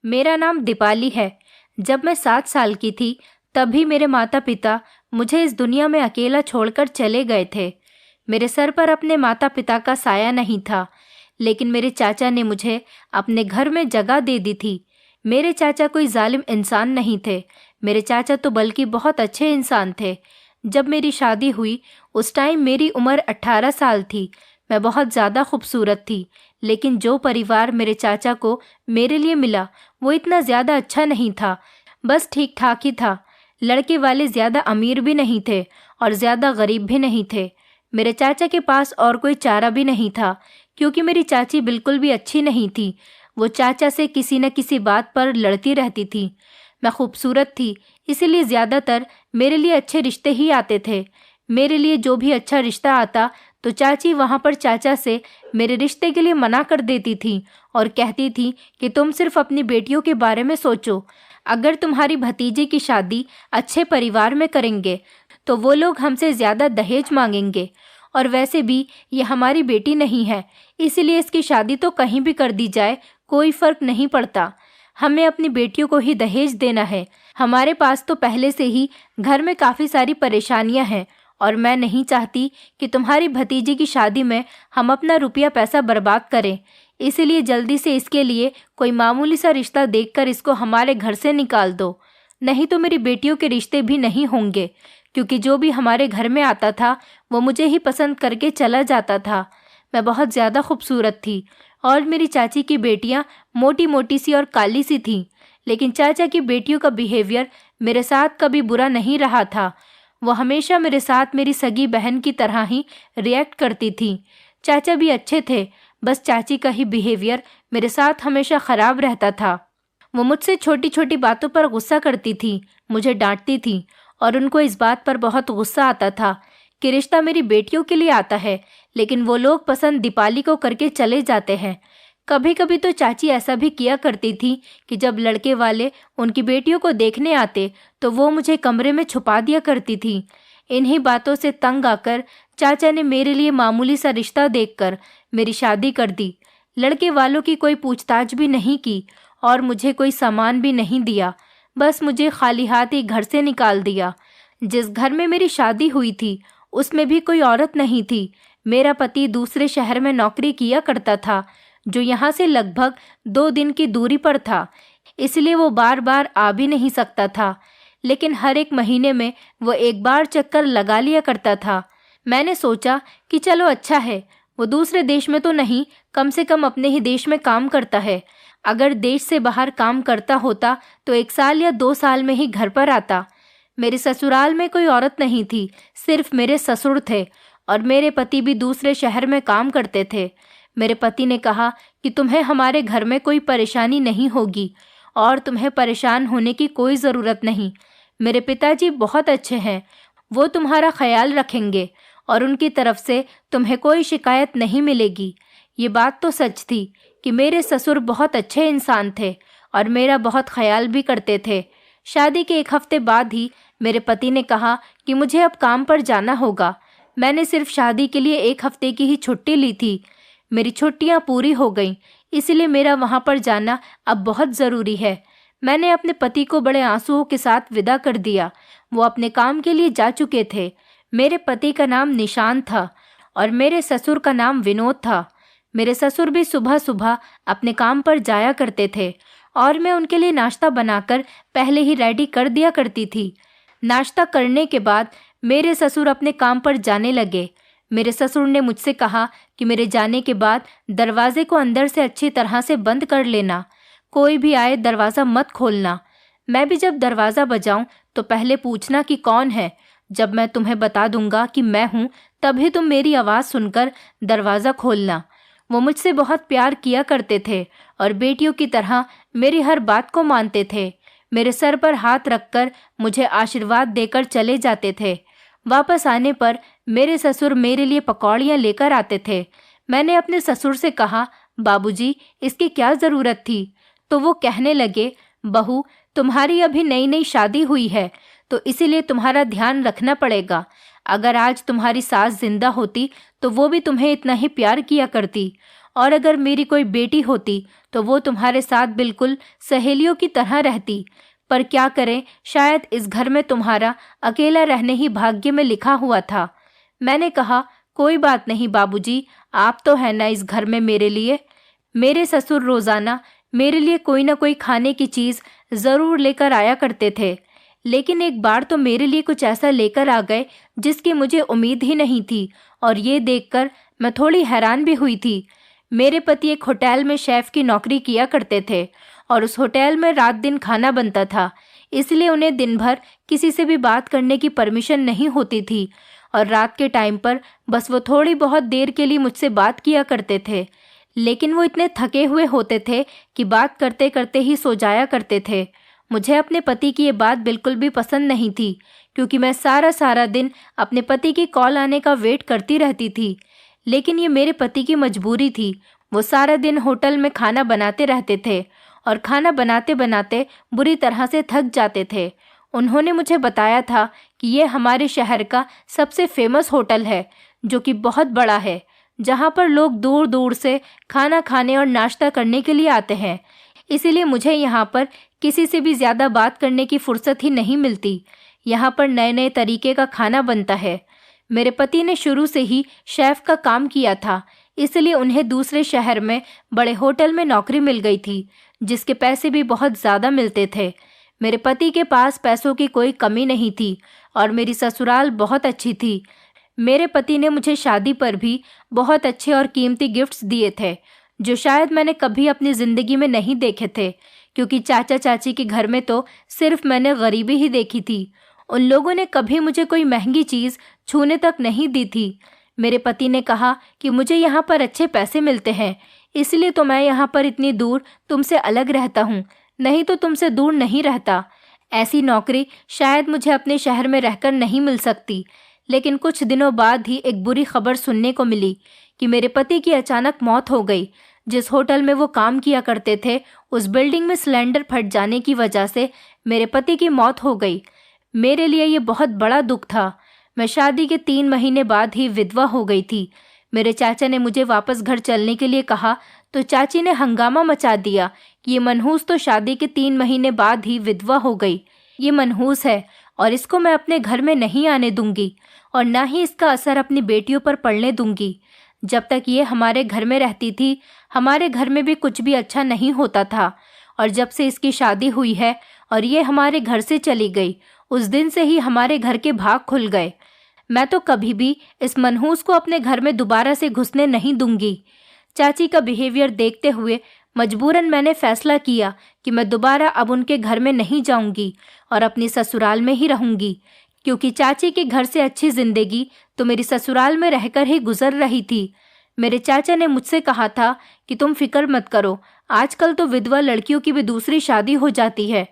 मेरा नाम दीपाली है। जब मैं 7 साल की थी तभी मेरे माता पिता मुझे इस दुनिया में अकेला छोड़कर चले गए थे। मेरे सर पर अपने माता पिता का साया नहीं था, लेकिन मेरे चाचा ने मुझे अपने घर में जगह दे दी थी। मेरे चाचा कोई जालिम इंसान नहीं थे। मेरे चाचा तो बल्कि बहुत अच्छे इंसान थे। जब मेरी शादी हुई उस टाइम मेरी उम्र 18 साल थी। मैं बहुत ज़्यादा खूबसूरत थी, लेकिन जो परिवार मेरे चाचा को मेरे लिए मिला वो इतना ज़्यादा अच्छा नहीं था, बस ठीक ठाक ही था। लड़के वाले ज़्यादा अमीर भी नहीं थे और ज़्यादा गरीब भी नहीं थे। मेरे चाचा के पास और कोई चारा भी नहीं था, क्योंकि मेरी चाची बिल्कुल भी अच्छी नहीं थी। वो चाचा से किसी न किसी बात पर लड़ती रहती थी। मैं खूबसूरत थी, इसीलिए ज़्यादातर मेरे लिए अच्छे रिश्ते ही आते थे। मेरे लिए जो भी अच्छा रिश्ता आता तो चाची वहाँ पर चाचा से मेरे रिश्ते के लिए मना कर देती थी और कहती थी कि तुम सिर्फ अपनी बेटियों के बारे में सोचो। अगर तुम्हारी भतीजी की शादी अच्छे परिवार में करेंगे तो वो लोग हमसे ज़्यादा दहेज मांगेंगे, और वैसे भी ये हमारी बेटी नहीं है, इसीलिए इसकी शादी तो कहीं भी कर दी जाए कोई फ़र्क नहीं पड़ता। हमें अपनी बेटियों को ही दहेज देना है। हमारे पास तो पहले से ही घर में काफ़ी सारी परेशानियां हैं, और मैं नहीं चाहती कि तुम्हारी भतीजी की शादी में हम अपना रुपया पैसा बर्बाद करें। इसीलिए जल्दी से इसके लिए कोई मामूली सा रिश्ता देखकर इसको हमारे घर से निकाल दो, नहीं तो मेरी बेटियों के रिश्ते भी नहीं होंगे, क्योंकि जो भी हमारे घर में आता था वो मुझे ही पसंद करके चला जाता था। मैं बहुत ज़्यादा खूबसूरत थी और मेरी चाची की बेटियां मोटी मोटी सी और काली सी थीं, लेकिन चाचा की बेटियों का बिहेवियर मेरे साथ कभी बुरा नहीं रहा था। वो हमेशा मेरे साथ मेरी सगी बहन की तरह ही रिएक्ट करती थी। चाचा भी अच्छे थे, बस चाची का ही बिहेवियर मेरे साथ हमेशा ख़राब रहता था। वो मुझसे छोटी छोटी बातों पर गुस्सा करती थी, मुझे डांटती थी, और उनको इस बात पर बहुत गुस्सा आता था कि रिश्ता मेरी बेटियों के लिए आता है, लेकिन वो लोग पसंद दीपाली को करके चले जाते हैं। कभी कभी तो चाची ऐसा भी किया करती थी कि जब लड़के वाले उनकी बेटियों को देखने आते तो वो मुझे कमरे में छुपा दिया करती थी। इन्हीं बातों से तंग आकर चाचा ने मेरे लिए मामूली सा रिश्ता देखकर मेरी शादी कर दी। लड़के वालों की कोई पूछताछ भी नहीं की और मुझे कोई सामान भी नहीं दिया, बस मुझे खाली हाथ ही घर से निकाल दिया। जिस घर में मेरी शादी हुई थी उसमें भी कोई औरत नहीं थी। मेरा पति दूसरे शहर में नौकरी किया करता था, जो यहाँ से लगभग 2 दिन की दूरी पर था, इसलिए वो बार बार आ भी नहीं सकता था, लेकिन हर एक महीने में वो एक बार चक्कर लगा लिया करता था। मैंने सोचा कि चलो अच्छा है, वो दूसरे देश में तो नहीं, कम से कम अपने ही देश में काम करता है। अगर देश से बाहर काम करता होता तो 1 साल या 2 साल में ही घर पर आता। मेरे ससुराल में कोई औरत नहीं थी, सिर्फ मेरे ससुर थे, और मेरे पति भी दूसरे शहर में काम करते थे। मेरे पति ने कहा कि तुम्हें हमारे घर में कोई परेशानी नहीं होगी और तुम्हें परेशान होने की कोई ज़रूरत नहीं। मेरे पिताजी बहुत अच्छे हैं, वो तुम्हारा ख्याल रखेंगे और उनकी तरफ से तुम्हें कोई शिकायत नहीं मिलेगी। ये बात तो सच थी कि मेरे ससुर बहुत अच्छे इंसान थे और मेरा बहुत ख्याल भी करते थे। शादी के 1 हफ्ते बाद ही मेरे पति ने कहा कि मुझे अब काम पर जाना होगा। मैंने सिर्फ शादी के लिए 1 हफ्ते की ही छुट्टी ली थी। मेरी छुट्टियां पूरी हो गईं, इसलिए मेरा वहां पर जाना अब बहुत ज़रूरी है। मैंने अपने पति को बड़े आंसुओं के साथ विदा कर दिया। वो अपने काम के लिए जा चुके थे। मेरे पति का नाम निशान था और मेरे ससुर का नाम विनोद था। मेरे ससुर भी सुबह सुबह अपने काम पर जाया करते थे और मैं उनके लिए नाश्ता बनाकर पहले ही रेडी कर दिया करती थी। नाश्ता करने के बाद मेरे ससुर अपने काम पर जाने लगे। मेरे ससुर ने मुझसे कहा कि मेरे जाने के बाद दरवाजे को अंदर से अच्छी तरह से बंद कर लेना, कोई भी आए दरवाज़ा मत खोलना। मैं भी जब दरवाज़ा बजाऊं तो पहले पूछना कि कौन है। जब मैं तुम्हें बता दूंगा कि मैं हूँ तभी तुम मेरी आवाज़ सुनकर दरवाज़ा खोलना। वो मुझसे बहुत प्यार किया करते थे और बेटियों की तरह मेरी हर बात को मानते थे। मेरे सर पर हाथ रखकर मुझे आशीर्वाद देकर चले जाते थे। वापस आने पर मेरे ससुर मेरे लिए पकौड़ियाँ लेकर आते थे। मैंने अपने ससुर से कहा, बाबूजी इसकी क्या ज़रूरत थी? तो वो कहने लगे, बहू तुम्हारी अभी नई नई शादी हुई है तो इसीलिए तुम्हारा ध्यान रखना पड़ेगा। अगर आज तुम्हारी सास जिंदा होती तो वो भी तुम्हें इतना ही प्यार किया करती और अगर मेरी कोई बेटी होती तो वो तुम्हारे साथ बिल्कुल सहेलियों की तरह रहती। पर क्या करें, शायद इस घर में तुम्हारा अकेला रहने ही भाग्य में लिखा हुआ था। मैंने कहा, कोई बात नहीं बाबूजी, आप तो है ना इस घर में मेरे लिए। मेरे ससुर रोजाना मेरे लिए कोई ना कोई खाने की चीज जरूर लेकर आया करते थे, लेकिन एक बार तो मेरे लिए कुछ ऐसा लेकर आ गए जिसकी मुझे उम्मीद ही नहीं थी, और ये देखकर मैं थोड़ी हैरान भी हुई थी। मेरे पति एक होटल में शेफ की नौकरी किया करते थे और उस होटल में रात दिन खाना बनता था, इसलिए उन्हें दिन भर किसी से भी बात करने की परमिशन नहीं होती थी, और रात के टाइम पर बस वो थोड़ी बहुत देर के लिए मुझसे बात किया करते थे। लेकिन वो इतने थके हुए होते थे कि बात करते करते ही सो जाया करते थे। मुझे अपने पति की ये बात बिल्कुल भी पसंद नहीं थी, क्योंकि मैं सारा दिन अपने पति की कॉल आने का वेट करती रहती थी। लेकिन ये मेरे पति की मजबूरी थी। वो सारा दिन होटल में खाना बनाते रहते थे और खाना बनाते बनाते बुरी तरह से थक जाते थे। उन्होंने मुझे बताया था कि ये हमारे शहर का सबसे फेमस होटल है, जो कि बहुत बड़ा है, जहाँ पर लोग दूर दूर से खाना खाने और नाश्ता करने के लिए आते हैं। इसीलिए मुझे यहाँ पर किसी से भी ज़्यादा बात करने की फुर्सत ही नहीं मिलती। यहाँ पर नए नए तरीके का खाना बनता है। मेरे पति ने शुरू से ही शेफ का काम किया था, इसलिए उन्हें दूसरे शहर में बड़े होटल में नौकरी मिल गई थी, जिसके पैसे भी बहुत ज़्यादा मिलते थे। मेरे पति के पास पैसों की कोई कमी नहीं थी और मेरी ससुराल बहुत अच्छी थी। मेरे पति ने मुझे शादी पर भी बहुत अच्छे और कीमती गिफ्ट्स दिए थे, जो शायद मैंने कभी अपनी ज़िंदगी में नहीं देखे थे, क्योंकि चाचा चाची के घर में तो सिर्फ मैंने गरीबी ही देखी थी। उन लोगों ने कभी मुझे कोई महंगी चीज़ छूने तक नहीं दी थी। मेरे पति ने कहा कि मुझे यहाँ पर अच्छे पैसे मिलते हैं, इसलिए तो मैं यहाँ पर इतनी दूर तुमसे अलग रहता हूँ, नहीं तो तुमसे दूर नहीं रहता। ऐसी नौकरी शायद मुझे अपने शहर में रहकर नहीं मिल सकती। लेकिन कुछ दिनों बाद ही एक बुरी खबर सुनने को मिली कि मेरे पति की अचानक मौत हो गई। जिस होटल में वो काम किया करते थे, उस बिल्डिंग में सिलेंडर फट जाने की वजह से मेरे पति की मौत हो गई। मेरे लिए ये बहुत बड़ा दुख था। मैं शादी के 3 महीने बाद ही विधवा हो गई थी। मेरे चाचा ने मुझे वापस घर चलने के लिए कहा तो चाची ने हंगामा मचा दिया कि ये मनहूस तो शादी के 3 महीने बाद ही विधवा हो गई। ये मनहूस है और इसको मैं अपने घर में नहीं आने दूंगी और ना ही इसका असर अपनी बेटियों पर पड़ने दूंगी। जब तक ये हमारे घर में रहती थी, हमारे घर में भी कुछ भी अच्छा नहीं होता था, और जब से इसकी शादी हुई है और ये हमारे घर से चली गई, उस दिन से ही हमारे घर के भाग खुल गए। मैं तो कभी भी इस मनहूस को अपने घर में दोबारा से घुसने नहीं दूंगी। चाची का बिहेवियर देखते हुए मजबूरन मैंने फैसला किया कि मैं दोबारा अब उनके घर में नहीं जाऊंगी और अपनी ससुराल में ही रहूंगी, क्योंकि चाची के घर से अच्छी जिंदगी तो मेरी ससुराल में रहकर ही गुजर रही थी। मेरे चाचा ने मुझसे कहा था कि तुम फिक्र मत करो, आजकल तो विधवा लड़कियों की भी दूसरी शादी हो जाती है।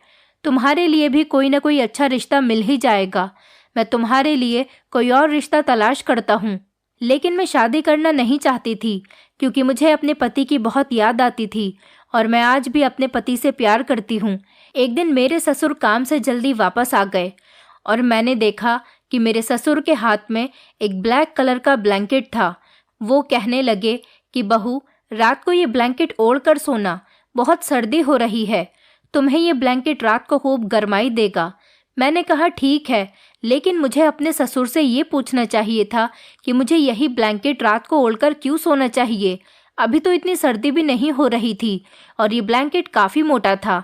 तुम्हारे लिए भी कोई ना कोई अच्छा रिश्ता मिल ही जाएगा। मैं तुम्हारे लिए कोई और रिश्ता तलाश करता हूँ। लेकिन मैं शादी करना नहीं चाहती थी, क्योंकि मुझे अपने पति की बहुत याद आती थी और मैं आज भी अपने पति से प्यार करती हूँ। एक दिन मेरे ससुर काम से जल्दी वापस आ गए और मैंने देखा कि मेरे ससुर के हाथ में एक ब्लैक कलर का ब्लैंकेट था। वो कहने लगे कि बहू, रात को ये ब्लैंकेट ओढ़ कर सोना, बहुत सर्दी हो रही है, तुम्हें ये ब्लैंकेट रात को खूब गर्माई देगा। मैंने कहा ठीक है, लेकिन मुझे अपने ससुर से ये पूछना चाहिए था कि मुझे यही ब्लैंकेट रात को ओढ़कर क्यों सोना चाहिए। अभी तो इतनी सर्दी भी नहीं हो रही थी और ये ब्लैंकेट काफ़ी मोटा था।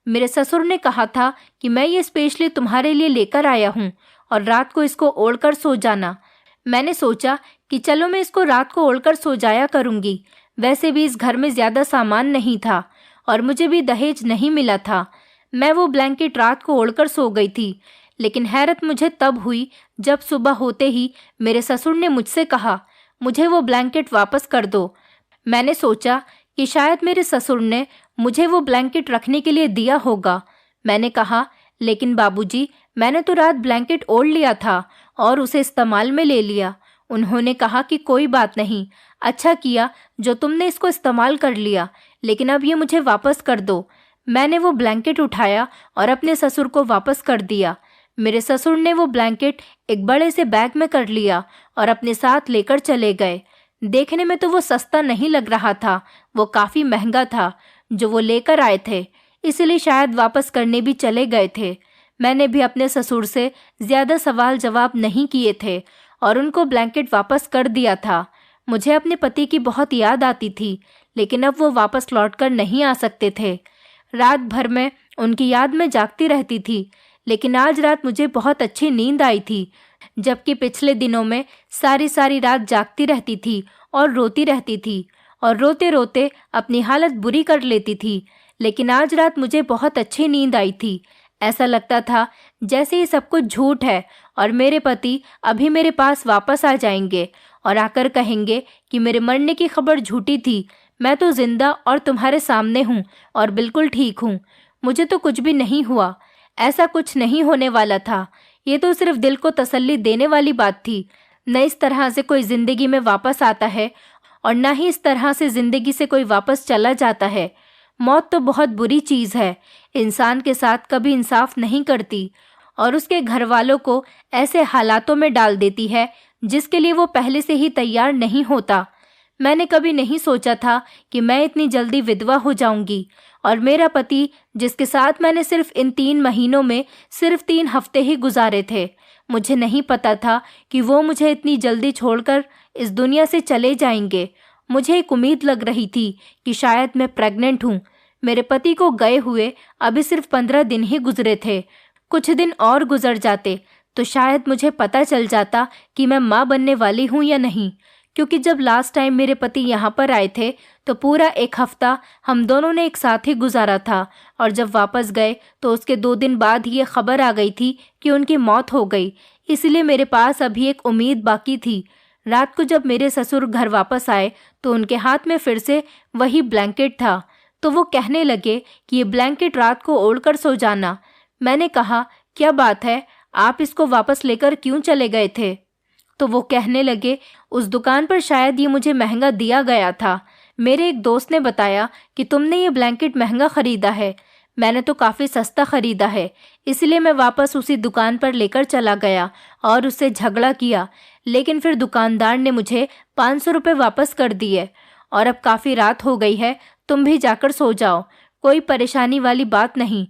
मेरे ससुर ने कहा था कि मैं ये स्पेशली तुम्हारे लिए लेकर आया हूँ और रात को इसको ओढ़कर सो जाना। मैंने सोचा कि चलो मैं इसको रात को ओढ़कर सो जाया करूँगी। वैसे भी इस घर में ज़्यादा सामान नहीं था और मुझे भी दहेज नहीं मिला था। मैं वो ब्लैंकेट रात को ओढ़कर सो गई थी, लेकिन हैरत मुझे तब हुई जब सुबह होते ही मेरे ससुर ने मुझसे कहा, मुझे वो ब्लैंकेट वापस कर दो। मैंने सोचा कि शायद मेरे ससुर ने मुझे वो ब्लैंकेट रखने के लिए दिया होगा। मैंने कहा, लेकिन बाबूजी, मैंने तो रात ब्लैंकेट ओढ़ लिया था और उसे इस्तेमाल में ले लिया। उन्होंने कहा कि कोई बात नहीं, अच्छा किया जो तुमने इसको इस्तेमाल कर लिया, लेकिन अब ये मुझे वापस कर दो। मैंने वो ब्लैंकेट उठाया और अपने ससुर को वापस कर दिया। मेरे ससुर ने वो ब्लैंकेट एक बड़े से बैग में कर लिया और अपने साथ लेकर चले गए। देखने में तो वो सस्ता नहीं लग रहा था, वो काफ़ी महंगा था जो वो लेकर आए थे, इसलिए शायद वापस करने भी चले गए थे। मैंने भी अपने ससुर से ज़्यादा सवाल जवाब नहीं किए थे और उनको ब्लैंकेट वापस कर दिया था। मुझे अपने पति की बहुत याद आती थी, लेकिन अब वो वापस लौटकर नहीं आ सकते थे। रात भर मैं उनकी याद में जागती रहती थी, लेकिन आज रात मुझे बहुत अच्छी नींद आई थी, जबकि पिछले दिनों में सारी सारी रात जागती रहती थी और रोती रहती थी और रोते रोते अपनी हालत बुरी कर लेती थी। लेकिन आज रात मुझे बहुत अच्छी नींद आई थी। ऐसा लगता था जैसे ये सब कुछ झूठ है और मेरे पति अभी मेरे पास वापस आ जाएंगे और आकर कहेंगे कि मेरे मरने की खबर झूठी थी, मैं तो जिंदा और तुम्हारे सामने हूँ और बिल्कुल ठीक हूँ। मुझे तो कुछ भी नहीं हुआ, ऐसा कुछ नहीं होने वाला था। ये तो सिर्फ दिल को तसल्ली देने वाली बात थी। न इस तरह से कोई जिंदगी में वापस आता है और न ही इस तरह से जिंदगी से कोई वापस चला जाता है। मौत तो बहुत बुरी चीज़ है, इंसान के साथ कभी इंसाफ नहीं करती और उसके घर वालों को ऐसे हालातों में डाल देती है जिसके लिए वो पहले से ही तैयार नहीं होता। मैंने कभी नहीं सोचा था कि मैं इतनी जल्दी विधवा हो जाऊंगी और मेरा पति, जिसके साथ मैंने सिर्फ इन 3 महीनों में सिर्फ 3 हफ्ते ही गुजारे थे, मुझे नहीं पता था कि वो मुझे इतनी जल्दी छोड़कर इस दुनिया से चले जाएंगे। मुझे एक उम्मीद लग रही थी कि शायद मैं प्रेग्नेंट हूँ। मेरे पति को गए हुए अभी सिर्फ 15 दिन ही गुजरे थे। कुछ दिन और गुजर जाते तो शायद मुझे पता चल जाता कि मैं माँ बनने वाली हूँ या नहीं, क्योंकि जब लास्ट टाइम मेरे पति यहाँ पर आए थे तो पूरा 1 हफ्ता हम दोनों ने एक साथ ही गुजारा था और जब वापस गए तो उसके 2 दिन बाद ही ये खबर आ गई थी कि उनकी मौत हो गई। इसलिए मेरे पास अभी एक उम्मीद बाकी थी। रात को जब मेरे ससुर घर वापस आए तो उनके हाथ में फिर से वही ब्लैंकेट था, तो वो कहने लगे कि ये ब्लैंकेट रात को ओढ़कर सो जाना। मैंने कहा, क्या बात है, आप इसको वापस लेकर क्यों चले गए थे? तो वो कहने लगे, उस दुकान पर शायद ये मुझे महंगा दिया गया था। मेरे एक दोस्त ने बताया कि तुमने ये ब्लैंकेट महंगा खरीदा है। मैंने तो काफ़ी सस्ता खरीदा है, इसलिए मैं वापस उसी दुकान पर लेकर चला गया और उससे झगड़ा किया, लेकिन फिर दुकानदार ने मुझे 500 रुपये वापस कर दिए। और अब काफ़ी रात हो गई है, तुम भी जाकर सो जाओ, कोई परेशानी वाली बात नहीं।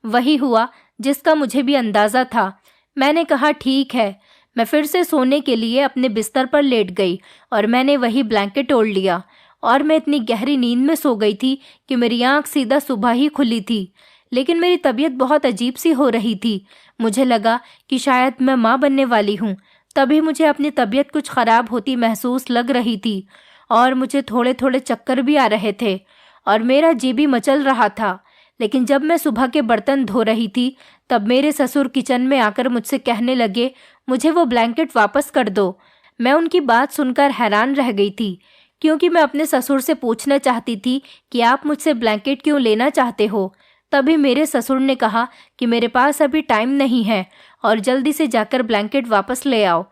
वही हुआ जिसका मुझे भी अंदाज़ा था। मैंने कहा, ठीक है। मैं फिर से सोने के लिए अपने बिस्तर पर लेट गई और मैंने वही ब्लैंकेट ओढ़ लिया और मैं इतनी गहरी नींद में सो गई थी कि मेरी आंख सीधा सुबह ही खुली थी। लेकिन मेरी तबीयत बहुत अजीब सी हो रही थी। मुझे लगा कि शायद मैं माँ बनने वाली हूँ। तभी मुझे अपनी तबीयत कुछ ख़राब होती महसूस लग रही थी और मुझे थोड़े थोड़े चक्कर भी आ रहे थे और मेरा जी भी मचल रहा था। लेकिन जब मैं सुबह के बर्तन धो रही थी तब मेरे ससुर किचन में आकर मुझसे कहने लगे, मुझे वो ब्लैंकेट वापस कर दो। मैं उनकी बात सुनकर हैरान रह गई थी, क्योंकि मैं अपने ससुर से पूछना चाहती थी कि आप मुझसे ब्लैंकेट क्यों लेना चाहते हो। तभी मेरे ससुर ने कहा कि मेरे पास अभी टाइम नहीं है और जल्दी से जाकर ब्लैंकेट वापस ले आओ।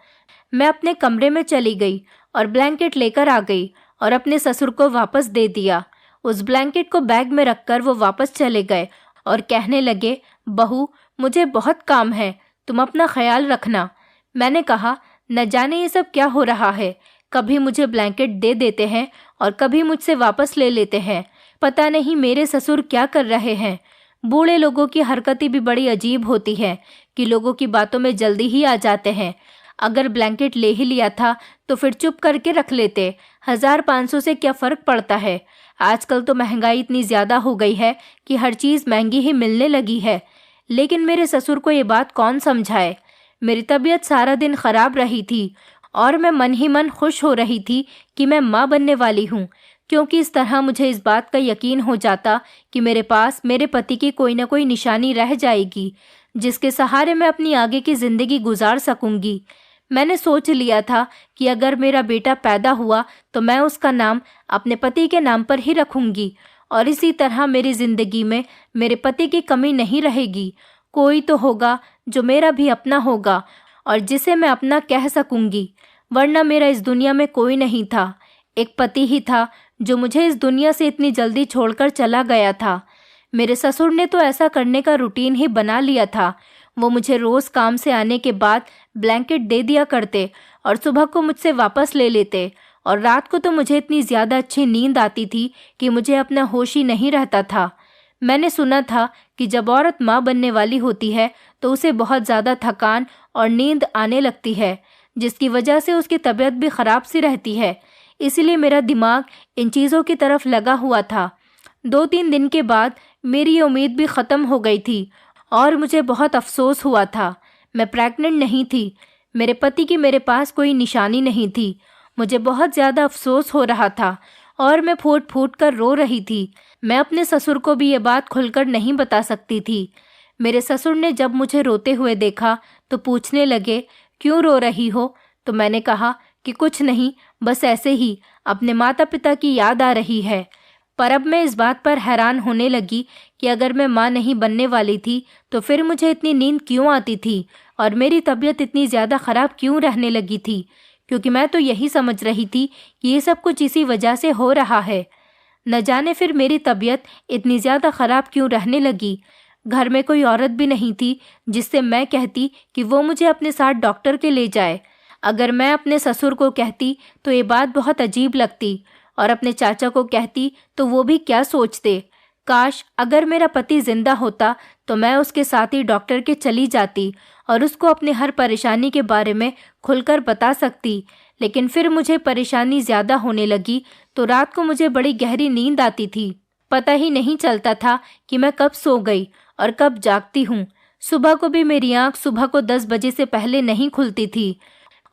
मैं अपने कमरे में चली गई और ब्लैंकेट लेकर आ गई और अपने ससुर को वापस दे दिया। उस ब्लैंकेट को बैग में रखकर वो वापस चले गए और कहने लगे, बहू, मुझे बहुत काम है, तुम अपना ख्याल रखना। मैंने कहा, न जाने ये सब क्या हो रहा है, कभी मुझे ब्लैंकेट दे देते हैं और कभी मुझसे वापस ले लेते हैं। पता नहीं मेरे ससुर क्या कर रहे हैं। बूढ़े लोगों की हरकतें भी बड़ी अजीब होती हैं कि लोगों की बातों में जल्दी ही आ जाते हैं। अगर ब्लैंकेट ले ही लिया था तो फिर चुप करके रख लेते। 1500 से क्या फ़र्क पड़ता है। आजकल तो महंगाई इतनी ज़्यादा हो गई है कि हर चीज़ महंगी ही मिलने लगी है। लेकिन मेरे ससुर को ये बात कौन समझाए। मेरी तबीयत सारा दिन ख़राब रही थी और मैं मन ही मन खुश हो रही थी कि मैं माँ बनने वाली हूँ, क्योंकि इस तरह मुझे इस बात का यकीन हो जाता कि मेरे पास मेरे पति की कोई ना कोई निशानी रह जाएगी जिसके सहारे मैं अपनी आगे की ज़िंदगी गुजार सकूंगी। मैंने सोच लिया था कि अगर मेरा बेटा पैदा हुआ तो मैं उसका नाम अपने पति के नाम पर ही रखूंगी और इसी तरह मेरी ज़िंदगी में मेरे पति की कमी नहीं रहेगी। कोई तो होगा जो मेरा भी अपना होगा और जिसे मैं अपना कह सकूंगी, वरना मेरा इस दुनिया में कोई नहीं था। एक पति ही था जो मुझे इस दुनिया से इतनी जल्दी छोड़कर चला गया था। मेरे ससुर ने तो ऐसा करने का रूटीन ही बना लिया था। वो मुझे रोज़ काम से आने के बाद ब्लैंकेट दे दिया करते और सुबह को मुझसे वापस ले लेते और रात को तो मुझे इतनी ज़्यादा अच्छी नींद आती थी कि मुझे अपना होश ही नहीं रहता था। मैंने सुना था कि जब औरत माँ बनने वाली होती है तो उसे बहुत ज़्यादा थकान और नींद आने लगती है, जिसकी वजह से उसकी तबीयत भी ख़राब सी रहती है। इसलिए मेरा दिमाग इन चीज़ों की तरफ लगा हुआ था। 2-3 दिन के बाद मेरी ये उम्मीद भी ख़त्म हो गई थी और मुझे बहुत अफसोस हुआ था। मैं प्रेग्नेंट नहीं थी। मेरे पति की मेरे पास कोई निशानी नहीं थी। मुझे बहुत ज़्यादा अफसोस हो रहा था और मैं फूट फूट कर रो रही थी। मैं अपने ससुर को भी ये बात खुलकर नहीं बता सकती थी। मेरे ससुर ने जब मुझे रोते हुए देखा तो पूछने लगे, क्यों रो रही हो? तो मैंने कहा कि कुछ नहीं, बस ऐसे ही अपने माता पिता की याद आ रही है। पर अब मैं इस बात पर हैरान होने लगी कि अगर मैं माँ नहीं बनने वाली थी तो फिर मुझे इतनी नींद क्यों आती थी और मेरी तबीयत इतनी ज़्यादा ख़राब क्यों रहने लगी थी, क्योंकि मैं तो यही समझ रही थी कि ये सब कुछ इसी वजह से हो रहा है। न जाने फिर मेरी तबीयत इतनी ज़्यादा ख़राब क्यों रहने लगी। घर में कोई औरत भी नहीं थी जिससे मैं कहती कि वो मुझे अपने साथ डॉक्टर के ले जाए। अगर मैं अपने ससुर को कहती तो ये बात बहुत अजीब लगती और अपने चाचा को कहती तो वो भी क्या सोचते। काश अगर मेरा पति जिंदा होता तो मैं उसके साथ ही डॉक्टर के चली जाती और उसको अपने हर परेशानी के बारे में खुलकर बता सकती। लेकिन फिर मुझे परेशानी ज़्यादा होने लगी तो रात को मुझे बड़ी गहरी नींद आती थी। पता ही नहीं चलता था कि मैं कब सो गई और कब जागती हूँ। सुबह को भी मेरी आँख सुबह को 10 बजे से पहले नहीं खुलती थी।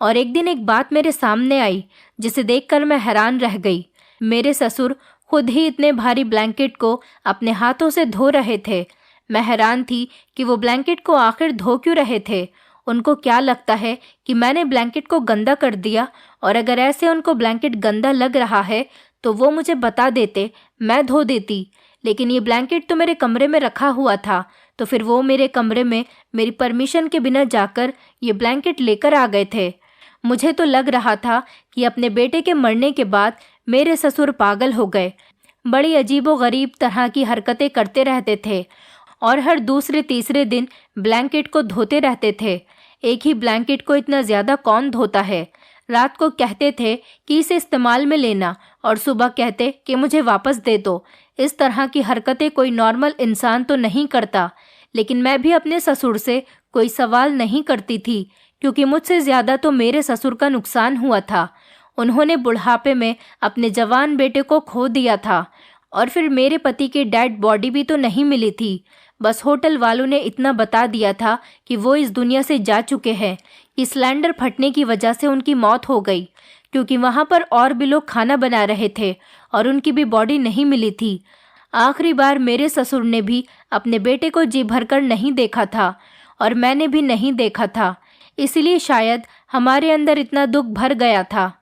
और एक दिन एक बात मेरे सामने आई जिसे देखकर मैं हैरान रह गई। मेरे ससुर खुद ही इतने भारी ब्लैंकेट को अपने हाथों से धो रहे थे। मैं हैरान थी कि वो ब्लैंकेट को आखिर धो क्यों रहे थे। उनको क्या लगता है कि मैंने ब्लैंकेट को गंदा कर दिया, और अगर ऐसे उनको ब्लैंकेट गंदा लग रहा है तो वो मुझे बता देते, मैं धो देती। लेकिन ये ब्लैंकेट तो मेरे कमरे में रखा हुआ था, तो फिर वो मेरे कमरे में मेरी परमिशन के बिना जाकर ये ब्लैंकेट लेकर आ गए थे। मुझे तो लग रहा था कि अपने बेटे के मरने के बाद मेरे ससुर पागल हो गए। बड़ी अजीबोगरीब तरह की हरकतें करते रहते थे और हर दूसरे तीसरे दिन ब्लैंकेट को धोते रहते थे। एक ही ब्लैंकेट को इतना ज़्यादा कौन धोता है। रात को कहते थे कि इसे इस्तेमाल में लेना और सुबह कहते कि मुझे वापस दे दो। इस तरह की हरकतें कोई नॉर्मल इंसान तो नहीं करता। लेकिन मैं भी अपने ससुर से कोई सवाल नहीं करती थी, क्योंकि मुझसे ज़्यादा तो मेरे ससुर का नुकसान हुआ था। उन्होंने बुढ़ापे में अपने जवान बेटे को खो दिया था और फिर मेरे पति की डेड बॉडी भी तो नहीं मिली थी। बस होटल वालों ने इतना बता दिया था कि वो इस दुनिया से जा चुके हैं, कि सिलेंडर फटने की वजह से उनकी मौत हो गई, क्योंकि वहाँ पर और भी लोग खाना बना रहे थे और उनकी भी बॉडी नहीं मिली थी। आखिरी बार मेरे ससुर ने भी अपने बेटे को जी भरकर नहीं देखा था और मैंने भी नहीं देखा था। इसलिए शायद हमारे अंदर इतना दुख भर गया था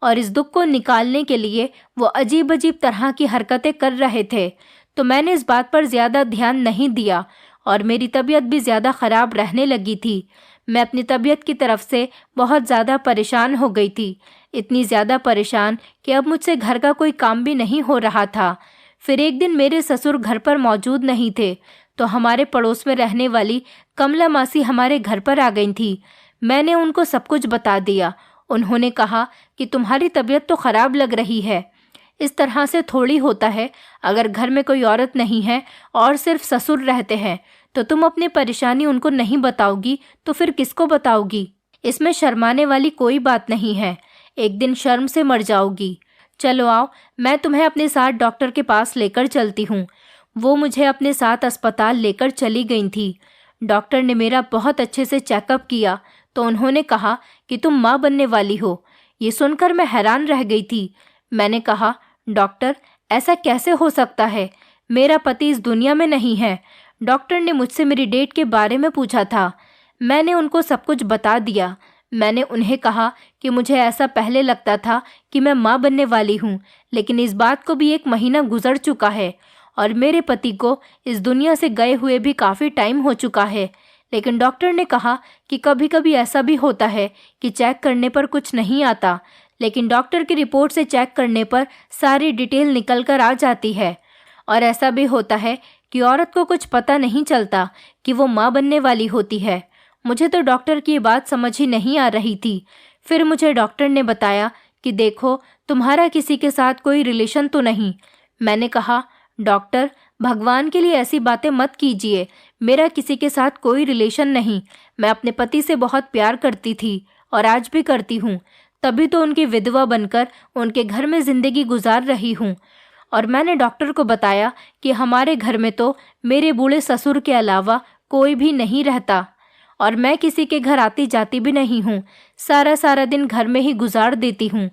और इस दुख को निकालने के लिए वो अजीब अजीब तरह की हरकतें कर रहे थे। तो मैंने इस बात पर ज़्यादा ध्यान नहीं दिया और मेरी तबीयत भी ज़्यादा ख़राब रहने लगी थी। मैं अपनी तबीयत की तरफ से बहुत ज़्यादा परेशान हो गई थी, इतनी ज़्यादा परेशान कि अब मुझसे घर का कोई काम भी नहीं हो रहा था। फिर एक दिन मेरे ससुर घर पर मौजूद नहीं थे, तो हमारे पड़ोस में रहने वाली कमला मासी हमारे घर पर आ गई थी। मैंने उनको सब कुछ बता दिया। उन्होंने कहा कि तुम्हारी तबीयत तो ख़राब लग रही है। इस तरह से थोड़ी होता है। अगर घर में कोई औरत नहीं है और सिर्फ ससुर रहते हैं तो तुम अपनी परेशानी उनको नहीं बताओगी तो फिर किसको बताओगी। इसमें शर्माने वाली कोई बात नहीं है। एक दिन शर्म से मर जाओगी। चलो आओ, मैं तुम्हें अपने साथ डॉक्टर के पास लेकर चलती हूँ। वो मुझे अपने साथ अस्पताल लेकर चली गई थी। डॉक्टर ने मेरा बहुत अच्छे से चेकअप किया तो उन्होंने कहा कि तुम माँ बनने वाली हो। ये सुनकर मैं हैरान रह गई थी। मैंने कहा, डॉक्टर ऐसा कैसे हो सकता है? मेरा पति इस दुनिया में नहीं है। डॉक्टर ने मुझसे मेरी डेट के बारे में पूछा था। मैंने उनको सब कुछ बता दिया। मैंने उन्हें कहा कि मुझे ऐसा पहले लगता था कि मैं माँ बनने वाली हूँ, लेकिन इस बात को भी 1 महीना गुजर चुका है और मेरे पति को इस दुनिया से गए हुए भी काफ़ी टाइम हो चुका है। लेकिन डॉक्टर ने कहा कि कभी कभी ऐसा भी होता है कि चेक करने पर कुछ नहीं आता, लेकिन डॉक्टर की रिपोर्ट से चेक करने पर सारी डिटेल निकल कर आ जाती है। और ऐसा भी होता है कि औरत को कुछ पता नहीं चलता कि वो माँ बनने वाली होती है। मुझे तो डॉक्टर की बात समझ ही नहीं आ रही थी। फिर मुझे डॉक्टर ने बताया कि देखो, तुम्हारा किसी के साथ कोई रिलेशन तो नहीं? मैंने कहा, डॉक्टर, भगवान के लिए ऐसी बातें मत कीजिए। मेरा किसी के साथ कोई रिलेशन नहीं। मैं अपने पति से बहुत प्यार करती थी और आज भी करती हूँ, तभी तो उनकी विधवा बनकर उनके घर में जिंदगी गुजार रही हूँ। और मैंने डॉक्टर को बताया कि हमारे घर में तो मेरे बूढ़े ससुर के अलावा कोई भी नहीं रहता और मैं किसी के घर आती जाती भी नहीं हूँ, सारा दिन घर में ही गुजार देती हूँ।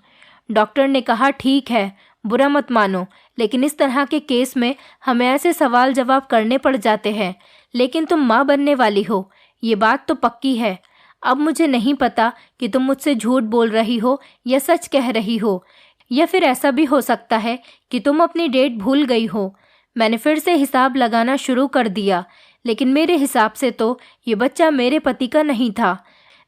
डॉक्टर ने कहा, ठीक है, बुरा मत मानो, लेकिन इस तरह के केस में हमें ऐसे सवाल जवाब करने पड़ जाते हैं। लेकिन तुम माँ बनने वाली हो, ये बात तो पक्की है। अब मुझे नहीं पता कि तुम मुझसे झूठ बोल रही हो या सच कह रही हो, या फिर ऐसा भी हो सकता है कि तुम अपनी डेट भूल गई हो। मैंने फिर से हिसाब लगाना शुरू कर दिया, लेकिन मेरे हिसाब से तो ये बच्चा मेरे पति का नहीं था।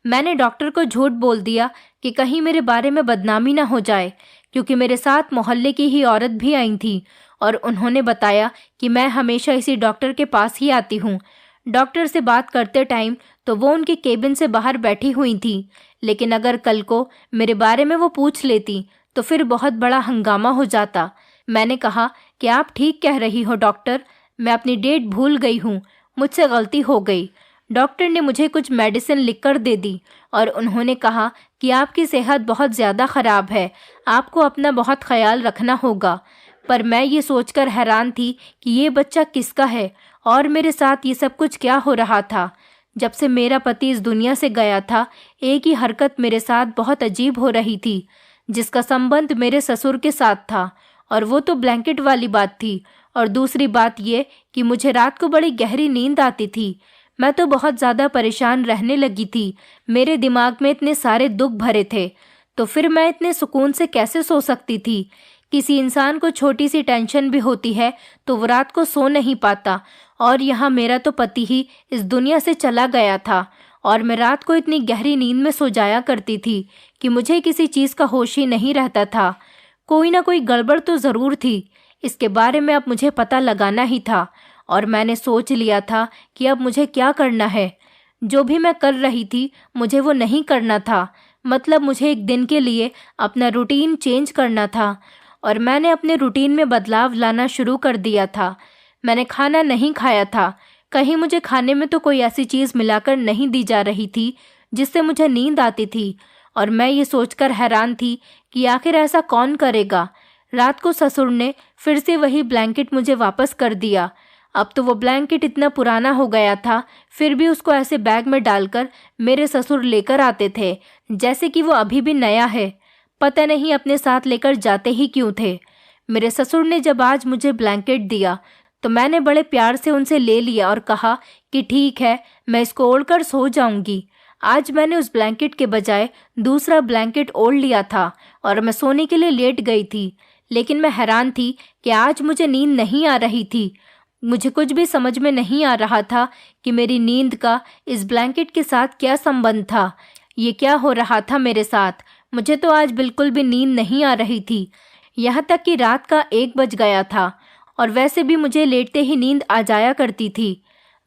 मैंने डॉक्टर को झूठ बोल दिया कि कहीं मेरे बारे में बदनामी ना हो जाए, क्योंकि मेरे साथ मोहल्ले की ही औरत भी आई थी और उन्होंने बताया कि मैं हमेशा इसी डॉक्टर के पास ही आती हूँ। डॉक्टर से बात करते टाइम तो वो उनके केबिन से बाहर बैठी हुई थी, लेकिन अगर कल को मेरे बारे में वो पूछ लेती तो फिर बहुत बड़ा हंगामा हो जाता। मैंने कहा कि आप ठीक कह रही हो डॉक्टर, मैं अपनी डेट भूल गई हूँ, मुझसे गलती हो गई। डॉक्टर ने मुझे कुछ मेडिसिन लिखकर दे दी और उन्होंने कहा कि आपकी सेहत बहुत ज़्यादा ख़राब है, आपको अपना बहुत ख्याल रखना होगा। पर मैं ये सोचकर हैरान थी कि ये बच्चा किसका है और मेरे साथ ये सब कुछ क्या हो रहा था। जब से मेरा पति इस दुनिया से गया था, एक ही हरकत मेरे साथ बहुत अजीब हो रही थी, जिसका संबंध मेरे ससुर के साथ था, और वो तो ब्लैंकेट वाली बात थी। और दूसरी बात ये कि मुझे रात को बड़ी गहरी नींद आती थी। मैं तो बहुत ज़्यादा परेशान रहने लगी थी। मेरे दिमाग में इतने सारे दुख भरे थे, तो फिर मैं इतने सुकून से कैसे सो सकती थी। किसी इंसान को छोटी सी टेंशन भी होती है तो वो रात को सो नहीं पाता, और यहाँ मेरा तो पति ही इस दुनिया से चला गया था और मैं रात को इतनी गहरी नींद में सो जाया करती थी कि मुझे किसी चीज़ का होश ही नहीं रहता था। कोई ना कोई गड़बड़ तो ज़रूर थी, इसके बारे में अब मुझे पता लगाना ही था। और मैंने सोच लिया था कि अब मुझे क्या करना है। जो भी मैं कर रही थी मुझे वो नहीं करना था, मतलब मुझे एक दिन के लिए अपना रूटीन चेंज करना था, और मैंने अपने रूटीन में बदलाव लाना शुरू कर दिया था। मैंने खाना नहीं खाया था, कहीं मुझे खाने में तो कोई ऐसी चीज़ मिलाकर नहीं दी जा रही थी जिससे मुझे नींद आती थी, और मैं ये सोचकर हैरान थी कि आखिर ऐसा कौन करेगा। रात को ससुर ने फिर से वही ब्लैंकेट मुझे वापस कर दिया। अब तो वो ब्लैंकेट इतना पुराना हो गया था, फिर भी उसको ऐसे बैग में डालकर मेरे ससुर लेकर आते थे जैसे कि वो अभी भी नया है। पता नहीं अपने साथ लेकर जाते ही क्यों थे। मेरे ससुर ने जब आज मुझे ब्लैंकेट दिया तो मैंने बड़े प्यार से उनसे ले लिया और कहा कि ठीक है, मैं इसको ओढ़कर सो जाऊंगी। आज मैंने उस ब्लैंकेट के बजाय दूसरा ब्लैंकेट ओढ़ लिया था और मैं सोने के लिए लेट गई थी, लेकिन मैं हैरान थी कि आज मुझे नींद नहीं आ रही थी। मुझे कुछ भी समझ में नहीं आ रहा था कि मेरी नींद का इस ब्लैंकेट के साथ क्या संबंध था। ये क्या हो रहा था मेरे साथ? मुझे तो आज बिल्कुल भी नींद नहीं आ रही थी। यहाँ तक कि रात का 1 बज गया था और वैसे भी मुझे लेटते ही नींद आ जाया करती थी।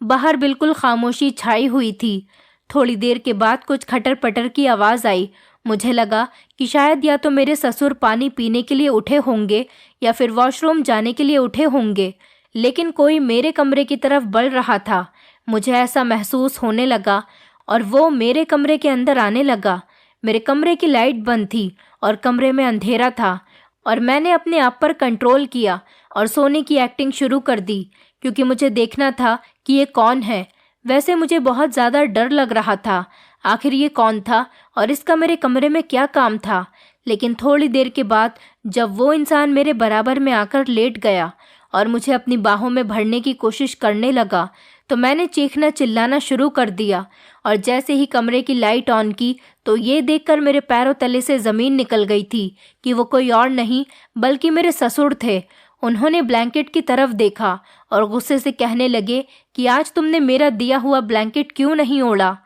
बाहर बिल्कुल खामोशी छाई हुई थी। थोड़ी देर के बाद कुछ खटर पटर की आवाज़ आई। मुझे लगा कि शायद या तो मेरे ससुर पानी पीने के लिए उठे होंगे या फिर वॉशरूम जाने के लिए उठे होंगे, लेकिन कोई मेरे कमरे की तरफ बढ़ रहा था। मुझे ऐसा महसूस होने लगा और वो मेरे कमरे के अंदर आने लगा। मेरे कमरे की लाइट बंद थी और कमरे में अंधेरा था, और मैंने अपने आप पर कंट्रोल किया और सोने की एक्टिंग शुरू कर दी, क्योंकि मुझे देखना था कि ये कौन है। वैसे मुझे बहुत ज़्यादा डर लग रहा था, आखिर ये कौन था और इसका मेरे कमरे में क्या काम था। लेकिन थोड़ी देर के बाद जब वो इंसान मेरे बराबर में आकर लेट गया और मुझे अपनी बाहों में भरने की कोशिश करने लगा, तो मैंने चीखना चिल्लाना शुरू कर दिया। और जैसे ही कमरे की लाइट ऑन की तो ये देखकर मेरे पैरों तले से ज़मीन निकल गई थी कि वो कोई और नहीं बल्कि मेरे ससुर थे। उन्होंने ब्लैंकेट की तरफ देखा और गुस्से से कहने लगे कि आज तुमने मेरा दिया हुआ ब्लैंकेट क्यों नहीं ओढ़ा।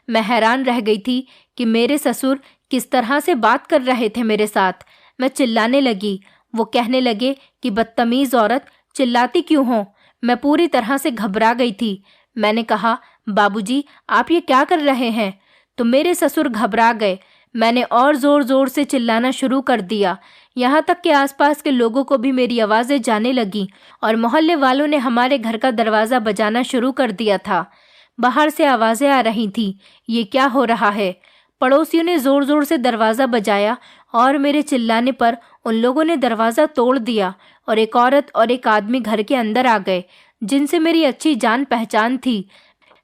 मैं हैरान रह गई थी कि मेरे ससुर किस तरह से बात कर रहे थे मेरे साथ। मैं चिल्लाने लगी। वो कहने लगे कि बदतमीज़ औरत, चिल्लाती क्यों हो। मैं पूरी तरह से घबरा गई थी। मैंने कहा, बाबूजी, आप ये क्या कर रहे हैं? तो मेरे ससुर घबरा गए। मैंने और ज़ोर ज़ोर से चिल्लाना शुरू कर दिया, यहाँ तक कि आसपास के लोगों को भी मेरी आवाज़ें जाने लगीं और मोहल्ले वालों ने हमारे घर का दरवाज़ा बजाना शुरू कर दिया था। बाहर से आवाज़ें आ रही थीं, ये क्या हो रहा है? पड़ोसियों ने ज़ोर ज़ोर से दरवाज़ा बजाया और मेरे चिल्लाने पर उन लोगों ने दरवाज़ा तोड़ दिया और एक औरत और एक आदमी घर के अंदर आ गए, जिनसे मेरी अच्छी जान पहचान थी।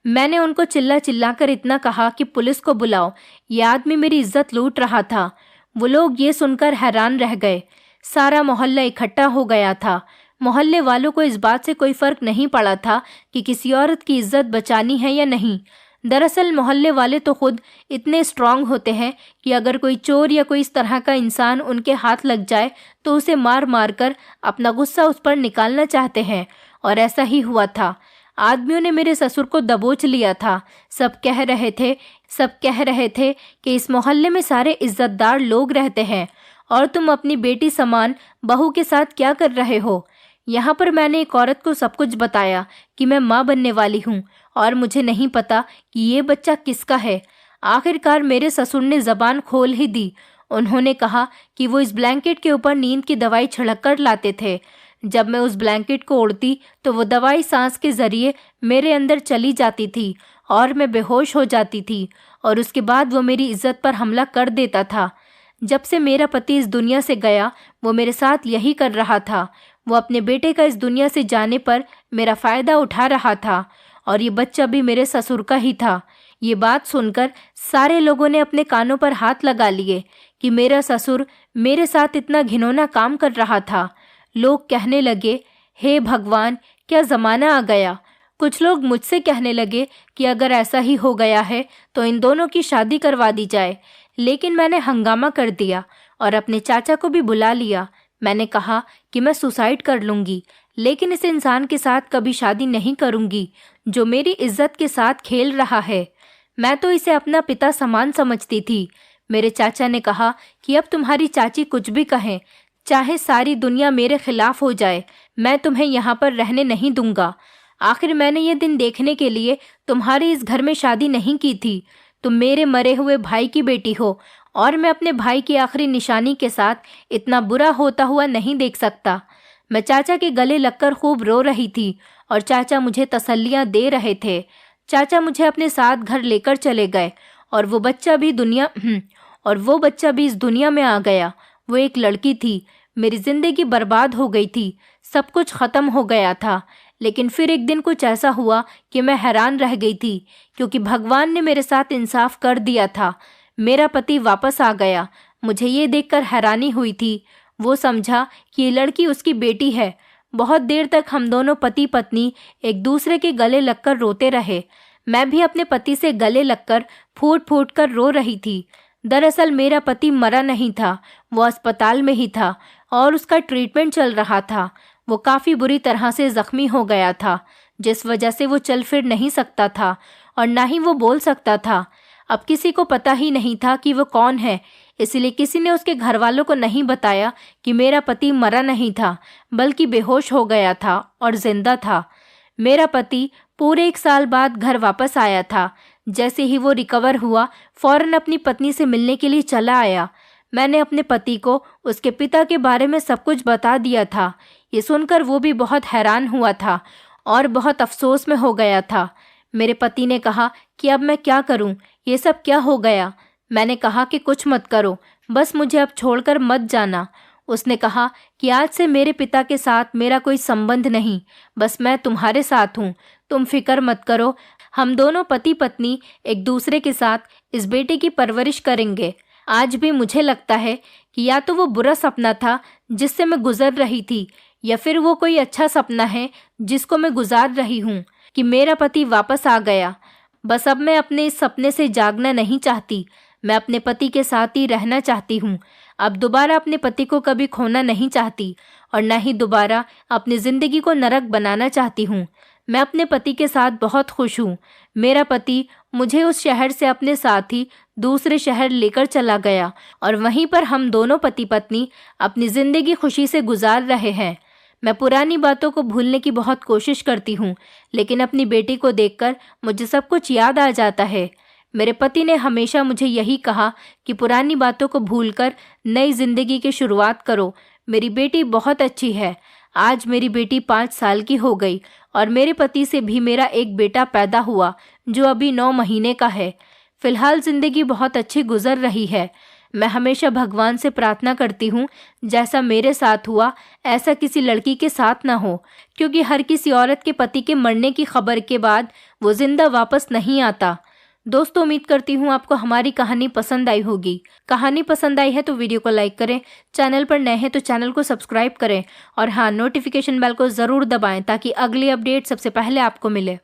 मैंने उनको चिल्ला चिल्ला कर इतना कहा कि पुलिस को बुलाओ, ये आदमी मेरी इज्जत लूट रहा था। वो लोग ये सुनकर हैरान रह गए। सारा मोहल्ला इकट्ठा हो गया था। मोहल्ले वालों को इस बात से कोई फर्क नहीं पड़ा था कि किसी औरत की इज्जत बचानी है या नहीं। दरअसल मोहल्ले वाले तो खुद इतने स्ट्रांग होते हैं कि अगर कोई चोर या कोई इस तरह का इंसान उनके हाथ लग जाए तो उसे मार मार कर अपना गुस्सा उस पर निकालना चाहते हैं, और ऐसा ही हुआ था। आदमियों ने मेरे ससुर को दबोच लिया था। सब कह रहे थे कि इस मोहल्ले में सारे इज्जतदार लोग रहते हैं और तुम अपनी बेटी समान बहू के साथ क्या कर रहे हो। यहाँ पर मैंने एक औरत को सब कुछ बताया कि मैं माँ बनने वाली हूँ और मुझे नहीं पता कि ये बच्चा किसका है। आखिरकार मेरे ससुर ने जबान खोल ही दी। उन्होंने कहा कि वो इस ब्लैंकेट के ऊपर नींद की दवाई छिड़क कर लाते थे। जब मैं उस ब्लैंकेट को ओढ़ती तो वो दवाई सांस के जरिए मेरे अंदर चली जाती थी और मैं बेहोश हो जाती थी, और उसके बाद वो मेरी इज्जत पर हमला कर देता था। जब से मेरा पति इस दुनिया से गया वो मेरे साथ यही कर रहा था। वो अपने बेटे का इस दुनिया से जाने पर मेरा फ़ायदा उठा रहा था, और ये बच्चा भी मेरे ससुर का ही था। ये बात सुनकर सारे लोगों ने अपने कानों पर हाथ लगा लिए कि मेरा ससुर मेरे साथ इतना घिनौना काम कर रहा था। लोग कहने लगे, हे भगवान, क्या ज़माना आ गया। कुछ लोग मुझसे कहने लगे कि अगर ऐसा ही हो गया है तो इन दोनों की शादी करवा दी जाए। लेकिन मैंने हंगामा कर दिया और अपने चाचा को भी बुला लिया। मैंने कहा कि मैं सुसाइड कर लूँगी, लेकिन इस इंसान के साथ कभी शादी नहीं करूँगी जो मेरी इज्जत के साथ खेल रहा है। मैं तो इसे अपना पिता समान समझती थी। मेरे चाचा ने कहा कि अब तुम्हारी चाची कुछ भी कहें, चाहे सारी दुनिया मेरे खिलाफ हो जाए, मैं तुम्हें यहाँ पर रहने नहीं दूंगा। आखिर मैंने ये दिन देखने के लिए तुम्हारे इस घर में शादी नहीं की थी। तुम मेरे मरे हुए भाई की बेटी हो और मैं अपने भाई की आखिरी निशानी के साथ इतना बुरा होता हुआ नहीं देख सकता। मैं चाचा के गले लगकर खूब रो रही थी और चाचा मुझे तसल्लियाँ दे रहे थे। चाचा मुझे अपने साथ घर लेकर चले गए और वो बच्चा भी इस दुनिया में आ गया। वो एक लड़की थी। मेरी जिंदगी बर्बाद हो गई थी, सब कुछ खत्म हो गया था। लेकिन फिर एक दिन कुछ ऐसा हुआ कि मैं हैरान रह गई थी, क्योंकि भगवान ने मेरे साथ इंसाफ कर दिया था। मेरा पति वापस आ गया। मुझे ये देखकर हैरानी हुई थी। वो समझा कि ये लड़की उसकी बेटी है। बहुत देर तक हम दोनों पति पत्नी एक दूसरे के गले लगकर रोते रहे। मैं भी अपने पति से गले लगकर फूट फूट कर रो रही थी। दरअसल मेरा पति मरा नहीं था, वो अस्पताल में ही था और उसका ट्रीटमेंट चल रहा था। वो काफ़ी बुरी तरह से ज़ख्मी हो गया था, जिस वजह से वो चल फिर नहीं सकता था और ना ही वो बोल सकता था। अब किसी को पता ही नहीं था कि वो कौन है, इसलिए किसी ने उसके घर वालों को नहीं बताया कि मेरा पति मरा नहीं था, बल्कि बेहोश हो गया था और जिंदा था। मेरा पति पूरे 1 साल बाद घर वापस आया था। जैसे ही वो रिकवर हुआ, फौरन अपनी पत्नी से मिलने के लिए चला आया। मैंने अपने पति को उसके पिता के बारे में सब कुछ बता दिया था। ये सुनकर वो भी बहुत हैरान हुआ था और बहुत अफसोस में हो गया था। मेरे पति ने कहा कि अब मैं क्या करूं, ये सब क्या हो गया। मैंने कहा कि कुछ मत करो, बस मुझे अब छोड़कर मत जाना। उसने कहा कि आज से मेरे पिता के साथ मेरा कोई संबंध नहीं, बस मैं तुम्हारे साथ हूँ। तुम फिक्र मत करो, हम दोनों पति पत्नी एक दूसरे के साथ इस बेटे की परवरिश करेंगे। आज भी मुझे लगता है कि या तो वो बुरा सपना था जिससे मैं गुजर रही थी, या फिर वो कोई अच्छा सपना है जिसको मैं गुजार रही हूँ कि मेरा पति वापस आ गया। बस अब मैं अपने इस सपने से जागना नहीं चाहती। मैं अपने पति के साथ ही रहना चाहती हूँ। अब दोबारा अपने पति को कभी खोना नहीं चाहती और न ही दोबारा अपनी ज़िंदगी को नरक बनाना चाहती हूँ। मैं अपने पति के साथ बहुत खुश हूँ। मेरा पति मुझे उस शहर से अपने साथ ही दूसरे शहर लेकर चला गया और वहीं पर हम दोनों पति पत्नी अपनी ज़िंदगी खुशी से गुजार रहे हैं। मैं पुरानी बातों को भूलने की बहुत कोशिश करती हूँ, लेकिन अपनी बेटी को देखकर मुझे सब कुछ याद आ जाता है। मेरे पति ने हमेशा मुझे यही कहा कि पुरानी बातों को भूलकर नई जिंदगी की शुरुआत करो। मेरी बेटी बहुत अच्छी है। आज मेरी बेटी 5 साल की हो गई और मेरे पति से भी मेरा एक बेटा पैदा हुआ जो अभी 9 महीने का है। फिलहाल जिंदगी बहुत अच्छी गुजर रही है। मैं हमेशा भगवान से प्रार्थना करती हूँ जैसा मेरे साथ हुआ ऐसा किसी लड़की के साथ ना हो, क्योंकि हर किसी औरत के पति के मरने की खबर के बाद वो जिंदा वापस नहीं आता। दोस्तों, उम्मीद करती हूँ आपको हमारी कहानी पसंद आई होगी। कहानी पसंद आई है तो वीडियो को लाइक करें, चैनल पर नए हैं तो चैनल को सब्सक्राइब करें और हाँ, नोटिफिकेशन बेल को ज़रूर दबाएं ताकि अगली अपडेट सबसे पहले आपको मिले।